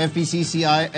FPCCI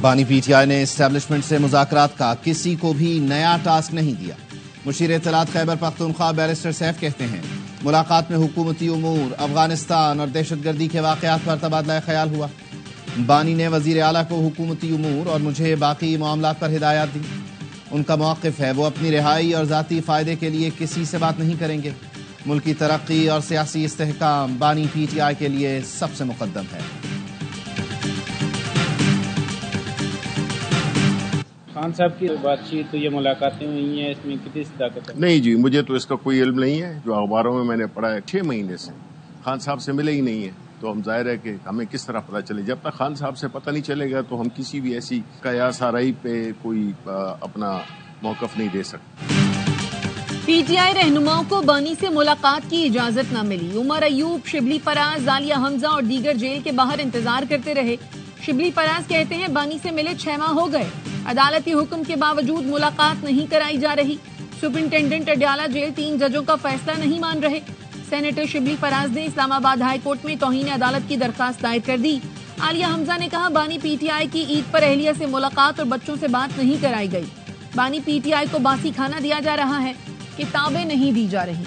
بانی P T I نے establishment سے مذاکرات کا کسی کو بھی نیا ٹاسک نہیں دیا. مشیر اطلاعات خیبر پختونخوا بیرسٹر سیف کہتے ہیں ملاقات میں حکومتی امور، افغانستان اور دہشت گردی کے واقعات پر تبادلہ خیال ہوا. بانی نے وزیر اعلیٰ کو حکومتی امور اور مجھے باقی معاملات پر ہدایات دی. ان کا موقف ہے وہ اپنی رہائی اور ذاتی فائدے کے لیے کسی سے بات نہیں کریں گے. ملکی ترقی اور سیاسی استحکام بانی پی ٹی آئی کے لیے سب سے مقدم ہے. خان صاحب کی بات چیت تو یہ ملاقاتیں ہوئی ہیں، اس میں کتنی صداقت ہے؟ نہیں جی، مجھے تو اس کا کوئی علم نہیں ہے. جو اخباروں میں نے پڑھا ہے 6 مہینے سے خان صاحب سے ملے ہی نہیں ہے، تو ہم ظاہر ہے کہ ہمیں کس طرح پتہ چلے. جب تک خان صاحب سے پتہ نہیں چلے گا تو ہم کسی بھی ایسی قیاس آرائی پہ کوئی اپنا موقف نہیں دے سکتے. پی ٹی آئی رہنماؤں کو بانی سے ملاقات کی اجازت نہ ملی. عمر ایوب، شبلی فراز، عالیہ حمزہ اور دیگر جیل کے باہر انتظار کرتے رہے. شبلی فراز کہتے ہیں بانی سے ملے 6 ماہ ہو گئے، عدالتی حکم کے باوجود ملاقات نہیں کرائی جا رہی. سپرنٹینڈنٹ اڈیالہ جیل 3 ججوں کا فیصلہ نہیں مان رہے. سینیٹر شبلی فراز نے اسلام آباد ہائی کورٹ میں توہین عدالت کی درخواست دائر کر دی. عالیہ حمزہ نے کہا بانی پی ٹی آئی کی عید پر اہلیہ سے ملاقات اور بچوں سے بات نہیں کرائی گئی. بانی پی ٹی آئی کو باسی کھانا دیا جا رہا ہے، کتابیں نہیں دی جا رہی.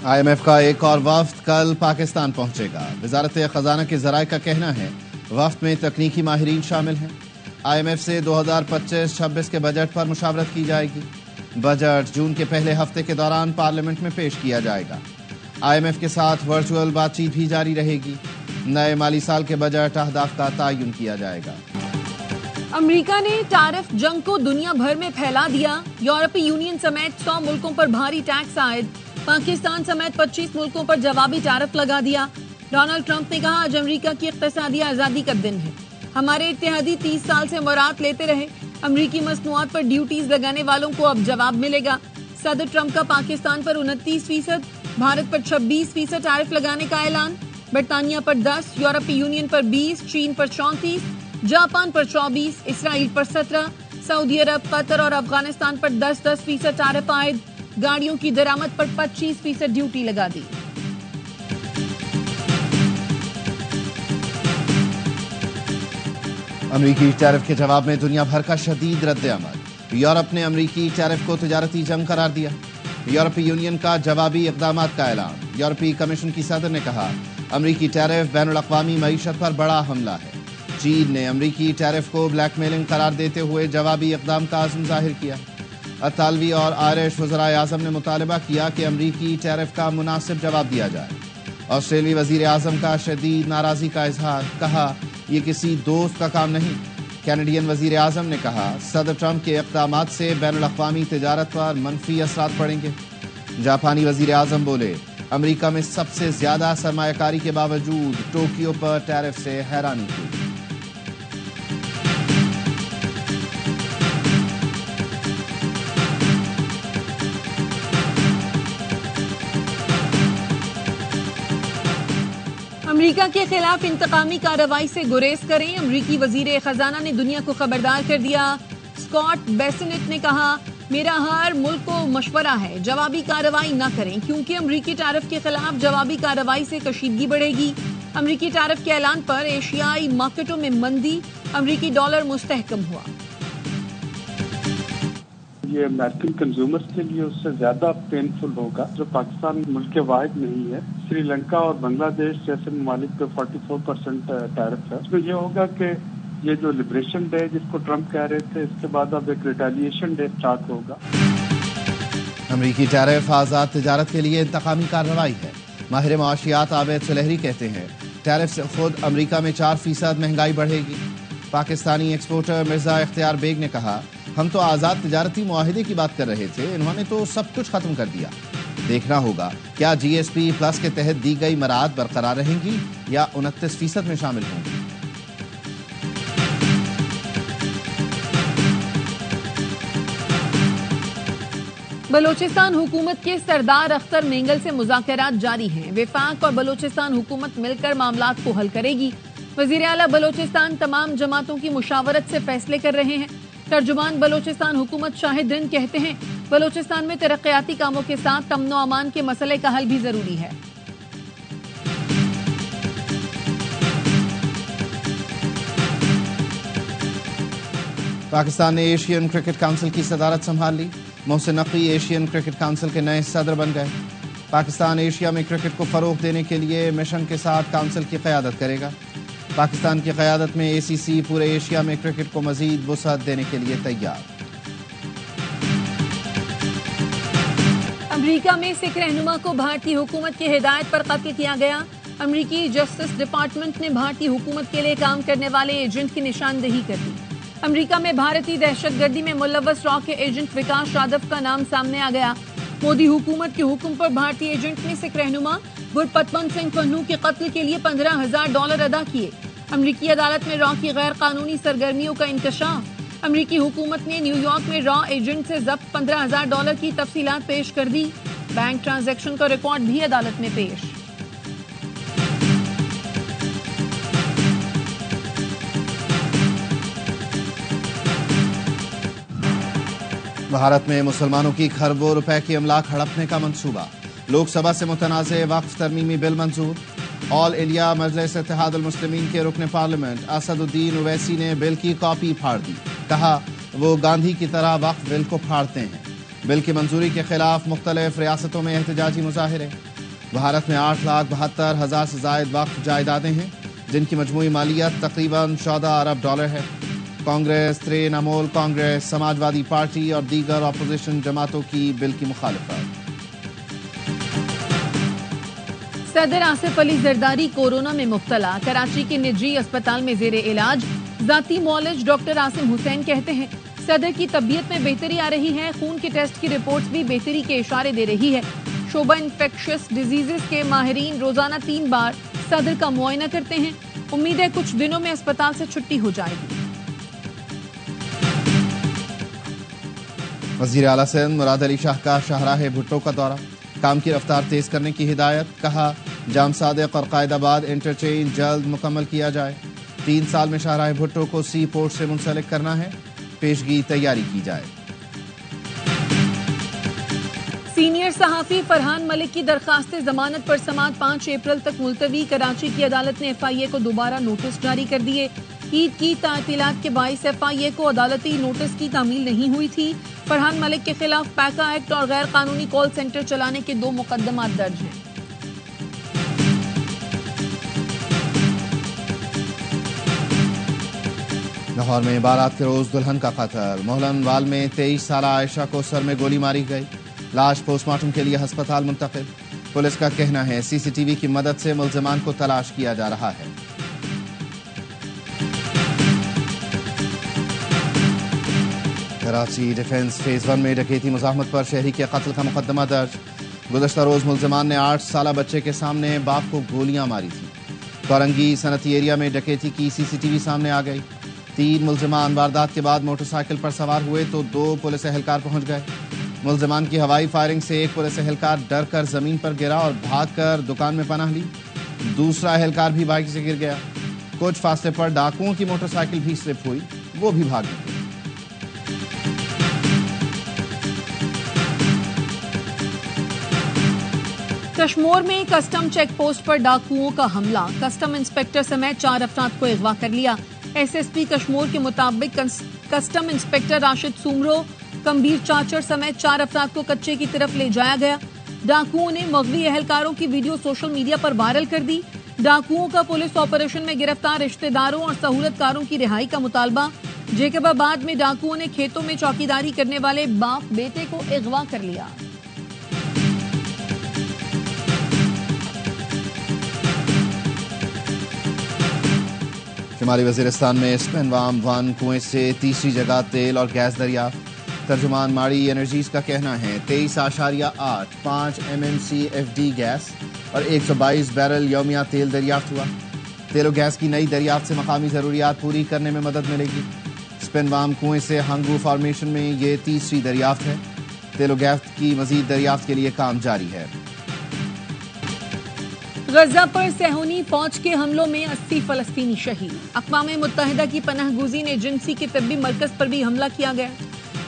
آئی ایم ایف کا ایک اور وفد کل پاکستان پہنچے گا. وزارت خزانہ کے ذرائع کا کہنا ہے وفد میں تکنیکی ماہرین شامل ہیں. آئی ایم ایف سے 2025-26 کے بجٹ پر مشاورت کی جائے گی. بجٹ جون کے پہلے ہفتے کے دوران پارلیمنٹ میں پیش کیا جائے گا. آئی ایم ایف کے ساتھ ورچوئل بات چیت بھی جاری رہے گی. نئے مالی سال کے بجٹ اہداف کا تعین کیا جائے گا. امریکہ نے ٹیرف جنگ کو دنیا بھر میں پھیلا دیا. یورپی یونین سمیت 100 ملکوں پر بھاری ٹیکس عائد. پاکستان سمیت 25 ملکوں پر جوابی ٹیرف لگا دیا. ڈونلڈ ٹرمپ نے کہا آج امریکہ کی اقتصادی آزادی کا دن ہے. ہمارے اتحادی 30 سال سے مراعات لیتے رہے. امریکی مصنوعات پر ڈیوٹیز لگانے والوں کو اب جواب ملے گا. صدر ٹرمپ کا پاکستان پر 29%، بھارت پر 26% ٹیرف لگانے کا اعلان. برطانیہ پر 10%، یورپی یونین پر 20%، چین پر 34%، جاپان پر 24%، اسرائیل پر 17%، سعودی عرب، قطر اور افغانستان پر 10% ٹیرف عائد. گاڑیوں کی درآمد پر 25% ڈیوٹی لگا دی. امریکی ٹیرف کے جواب میں دنیا بھر کا شدید رد عمل. یورپ نے امریکی ٹیرف کو تجارتی جنگ قرار دیا. یورپی یونین کا جوابی اقدامات کا اعلان. یورپی کمیشن کی صدر نے کہا امریکی ٹیرف بین الاقوامی معیشت پر بڑا حملہ ہے. چین نے امریکی ٹیرف کو بلیک میلنگ قرار دیتے ہوئے جوابی اقدام کا عزم ظاہر کیا. اطالوی اور آئرش وزرائے اعظم نے مطالبہ کیا کہ امریکی ٹیرف کا مناسب جواب دیا جائے. آسٹریلوی وزیر اعظم کا شدید ناراضی کا اظہار، کہا یہ کسی دوست کا کام نہیں. کینیڈین وزیر اعظم نے کہا صدر ٹرمپ کے اقدامات سے بین الاقوامی تجارت پر منفی اثرات پڑیں گے. جاپانی وزیر اعظم بولے امریکہ میں سب سے زیادہ سرمایہ کاری کے باوجود ٹوکیو پر ٹیرف سے حیرانی ہوئی. امریکہ کے خلاف انتقامی کارروائی سے گریز کریں. امریکی وزیر خزانہ نے دنیا کو خبردار کر دیا. اسکاٹ بیسنٹ نے کہا میرا ہر ملک کو مشورہ ہے جوابی کارروائی نہ کریں کیونکہ امریکی ٹیرف کے خلاف جوابی کارروائی سے کشیدگی بڑھے گی. امریکی ٹیرف کے اعلان پر ایشیائی مارکیٹوں میں مندی، امریکی ڈالر مستحکم ہوا. یہ امریکن کنزیومرز کے لیے اس سے زیادہ پینفل ہوگا جو پاکستان ملک واحد نہیں ہے. سری لنکا اور بنگلہ دیش جیسے ممالک پہ 44% ٹیرف ہے. اس میں یہ ہوگا کہ یہ جو لبریشن ڈے جس کو ٹرمپ کہہ رہے تھے اس کے بعد اب ایک ریٹیلیشن ڈے اسٹارٹ ہوگا. امریکی ٹیرف آزاد تجارت کے لیے انتقامی کارروائی ہے. ماہر معاشیات عابد سلیحری کہتے ہیں ٹیرف سے خود امریکہ میں 4% مہنگائی بڑھے گی. پاکستانی ایکسپورٹر مرزا اختیار بیگ نے کہا ہم تو آزاد تجارتی معاہدے کی بات کر رہے تھے، انہوں نے تو سب کچھ ختم کر دیا. دیکھنا ہوگا کیا جی ایس پی پلس کے تحت دی گئی مراعات برقرار رہیں گی یا 29% میں شامل ہوں گی. بلوچستان حکومت کے سردار اختر مینگل سے مذاکرات جاری ہیں. وفاق اور بلوچستان حکومت مل کر معاملات کو حل کرے گی. وزیر اعلیٰ بلوچستان تمام جماعتوں کی مشاورت سے فیصلے کر رہے ہیں. ترجمان بلوچستان حکومت شاہد رند کہتے ہیں بلوچستان میں ترقیاتی کاموں کے ساتھ امن و امان کے مسئلے کا حل بھی ضروری ہے۔ پاکستان نے ایشین کرکٹ کونسل کی صدارت سنبھال لی۔ Mohsin Naqvi Asian cricket council کے نئے صدر بن گئے۔ پاکستان ایشیا میں کرکٹ کو فروغ دینے کے لیے مشن کے ساتھ کونسل کی قیادت کرے گا۔ پاکستان کی قیادت میں ACC پورے ایشیا میں کرکٹ کو مزید وسعت دینے کے لیے تیار۔ امریکہ میں سکھ رہنما کو بھارتی حکومت کی ہدایت پر قتل کیا گیا۔ امریکی جسٹس ڈپارٹمنٹ نے بھارتی حکومت کے لیے کام کرنے والے ایجنٹ کی نشاندہی کر دی۔ امریکہ میں بھارتی دہشت گردی میں ملوث را کے ایجنٹ وکاس یادو کا نام سامنے آ گیا۔ مودی حکومت کے حکم پر بھارتی ایجنٹ نے سکھ رہنما گرپتمن سنگھ پنو کے قتل کے لیے $15,000 ادا کیے۔ امریکی عدالت میں را کی غیر قانونی سرگرمیوں کا انکشاف۔ امریکی حکومت نے نیو یارک میں را ایجنٹ سے ضبط $15,000 کی تفصیلات پیش کر دی۔ بینک ٹرانزیکشن کا ریکارڈ بھی عدالت میں پیش۔ بھارت میں مسلمانوں کی کھربوں روپے کی املاک ہڑپنے کا منصوبہ۔ لوک سبھا سے متنازع وقف ترمیمی بل منظور۔ آل انڈیا مجلس اتحاد المسلمین کے رکن پارلیمنٹ اسد الدین اویسی نے بل کی کاپی پھاڑ دی۔ کہا وہ گاندھی کی طرح وقف بل کو پھاڑتے ہیں۔ بل کی منظوری کے خلاف مختلف ریاستوں میں احتجاجی مظاہرے۔ بھارت میں 8,72,000 سے زائد وقف جائیدادیں ہیں جن کی مجموعی مالیت تقریباً $14 ارب ہے۔ کانگریس، ترینمول کانگریس، سماجوادی پارٹی اور دیگر اپوزیشن جماعتوں کی بل کی مخالفت۔ صدر آصف علی زرداری کورونا میں مبتلا، کراچی کے نجی اسپتال میں زیر علاج۔ ذاتی معالج ڈاکٹر عاصم حسین کہتے ہیں صدر کی طبیعت میں بہتری آ رہی ہے، خون کے ٹیسٹ کی رپورٹس بھی بہتری کے اشارے دے رہی ہے۔ شعبہ انفیکشس ڈیزیزز کے ماہرین روزانہ 3 بار صدر کا معائنہ کرتے ہیں۔ امید ہے کچھ دنوں میں اسپتال سے چھٹی ہو جائے گی۔ وزیر اعلیٰ سندھ مراد علی شاہ کا شاہراہ بھٹو کا دورہ، کام کی رفتار تیز کرنے کی ہدایت۔ کہا جام صادق اور قائد آباد انٹرچینج جلد مکمل کیا جائے۔ 3 سال میں شاہراہ بھٹو کو سی پورٹ سے منسلک کرنا ہے، پیشگی تیاری کی جائے۔ سینئر صحافی فرحان ملک کی درخواست ضمانت پر سماعت 5 اپریل تک ملتوی۔ کراچی کی عدالت نے FIA کو دوبارہ نوٹس جاری کر دیے۔ عید کی تعطیلات کے باعث FIA کو عدالتی نوٹس کی تعمیل نہیں ہوئی تھی۔ فرحان ملک کے خلاف پیکا ایکٹ اور غیر قانونی کال سینٹر چلانے کے 2 مقدمات درج ہیں۔ لاہور میں بارات کے روز دلہن کا قتل۔ موہلن وال میں 23 سالہ عائشہ کو سر میں گولی ماری گئی۔ لاش پوسٹ مارٹم کے لیے ہسپتال منتقل۔ پولیس کا کہنا ہے CCTV کی مدد سے ملزمان کو تلاش کیا جا رہا ہے۔ کراچی ڈیفنس فیز 1 میں ڈکیتی مزاحمت پر شہری کے قتل کا مقدمہ درج۔ گزشتہ روز ملزمان نے 8 سالہ بچے کے سامنے باپ کو گولیاں ماری تھیں۔ کورنگی صنعتی ایریا میں ڈکیتی کی CCTV سامنے آ گئی۔ 3 ملزمان واردات کے بعد موٹر سائیکل پر سوار ہوئے تو 2 پولیس اہلکار پہنچ گئے۔ ملزمان کی ہوائی فائرنگ سے ایک پولیس اہلکار ڈر کر زمین پر گرا اور بھاگ کر دکان میں پناہ لی۔ دوسرا اہلکار بھی بائک سے گر گیا۔ کچھ فاصلے پر ڈاکوؤں کی موٹر سائیکل بھی سلپ ہوئی، وہ بھی بھاگ گئے۔ کشمور میں کسٹم چیک پوسٹ پر ڈاکوؤں کا حملہ، کسٹم انسپکٹر سمیت 4 افراد کو اغوا کر لیا۔ SSP کشمور کے مطابق کسٹم انسپکٹر راشد سومرو، کمبیر چاچر سمیت 4 افراد کو کچے کی طرف لے جایا گیا۔ ڈاکوؤں نے مغوی اہلکاروں کی ویڈیو سوشل میڈیا پر وائرل کر دی۔ ڈاکوؤں کا پولیس آپریشن میں گرفتار رشتہ داروں اور سہولت کاروں کی رہائی کا مطالبہ۔ جیکب آباد میں ڈاکوؤں نے کھیتوں میں چوکیداری کرنے والے باپ بیٹے کو اغوا کر لیا۔ شمالی وزیرستان میں اسپین وام 1 کنویں سے تیسری جگہ تیل اور گیس دریافت۔ ترجمان ماڑی انرجیز کا کہنا ہے 23.85 MMCFD گیس اور 122 بیرل یومیہ تیل دریافت ہوا۔ تیل و گیس کی نئی دریافت سے مقامی ضروریات پوری کرنے میں مدد ملے گی۔ اسپین وام کنویں سے ہنگو فارمیشن میں یہ تیسری دریافت ہے۔ تیل و گیس کی مزید دریافت کے لیے کام جاری ہے۔ غزہ پر صہیونی فوج کے حملوں میں 80 فلسطینی شہید. اقوام متحدہ کی پناہ گزین ایجنسی کے طبی مرکز پر بھی حملہ کیا گیا.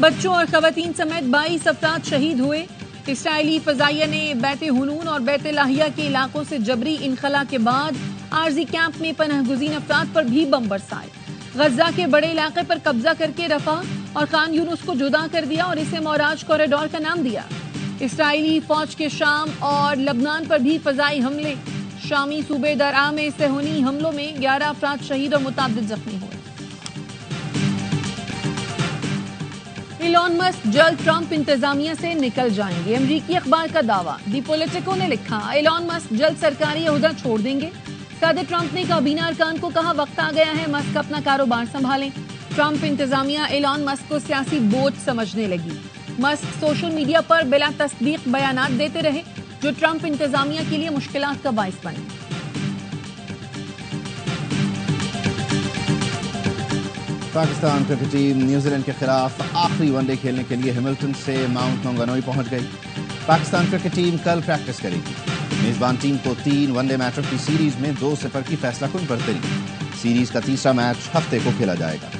بچوں اور خواتین سمیت 22 افراد شہید ہوئے. اسرائیلی فضائیہ نے بیت حنون اور بیت لاہیہ کے علاقوں سے جبری انخلا کے بعد عارضی کیمپ میں پناہ گزین افراد پر بھی بم برسائے. غزہ کے بڑے علاقے پر قبضہ کر کے رفح اور خان یونس کو جدا کر دیا اور اسے معراج کوریڈور کا نام دیا. اسرائیلی فوج کے شام اور لبنان پر بھی فضائی حملے. شامی صوبے درعا میں صہیونی حملوں میں 11 افراد شہید اور متعدد زخمی ہوئے. ایلون مسک جلد ٹرمپ انتظامیہ سے نکل جائیں گے. امریکی اخبار کا دعویٰ. دی پولیٹیکو نے لکھا ایلون مسک جلد سرکاری عہدہ چھوڑ دیں گے. صدر ٹرمپ نے کابینہ ارکان کو کہا وقت آ گیا ہے مسک اپنا کاروبار سنبھالیں. ٹرمپ انتظامیہ ایلون مسک کو سیاسی بوجھ سمجھنے لگی. مسک سوشل میڈیا پر بلا تصدیق بیانات دیتے رہے جو ٹرمپ انتظامیہ کے لیے مشکلات کا باعث بنے. Pakistan cricket team New Zealand کے خلاف آخری ون ڈے کھیلنے کے لیے ہیملٹن سے ماؤنٹ مونگانوئی پہنچ گئی. پاکستان کرکٹ ٹیم کل پریکٹس کرے گی. میزبان ٹیم کو 3 ون ڈے میچوں کی سیریز میں 2-0 کی فیصلہ کن برتری. سیریز کا تیسرا میچ ہفتے کو کھیلا جائے گا.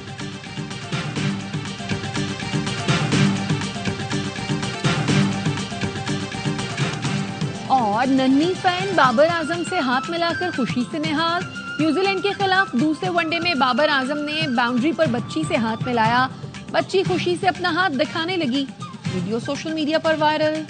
اور ننھی فین بابر اعظم سے ہاتھ ملا کر خوشی سے نہال. نیوزی لینڈ کے خلاف دوسرے ون ڈے میں بابر اعظم نے باؤنڈری پر بچی سے ہاتھ ملایا. بچی خوشی سے اپنا ہاتھ دکھانے لگی. ویڈیو سوشل میڈیا پر وائرل.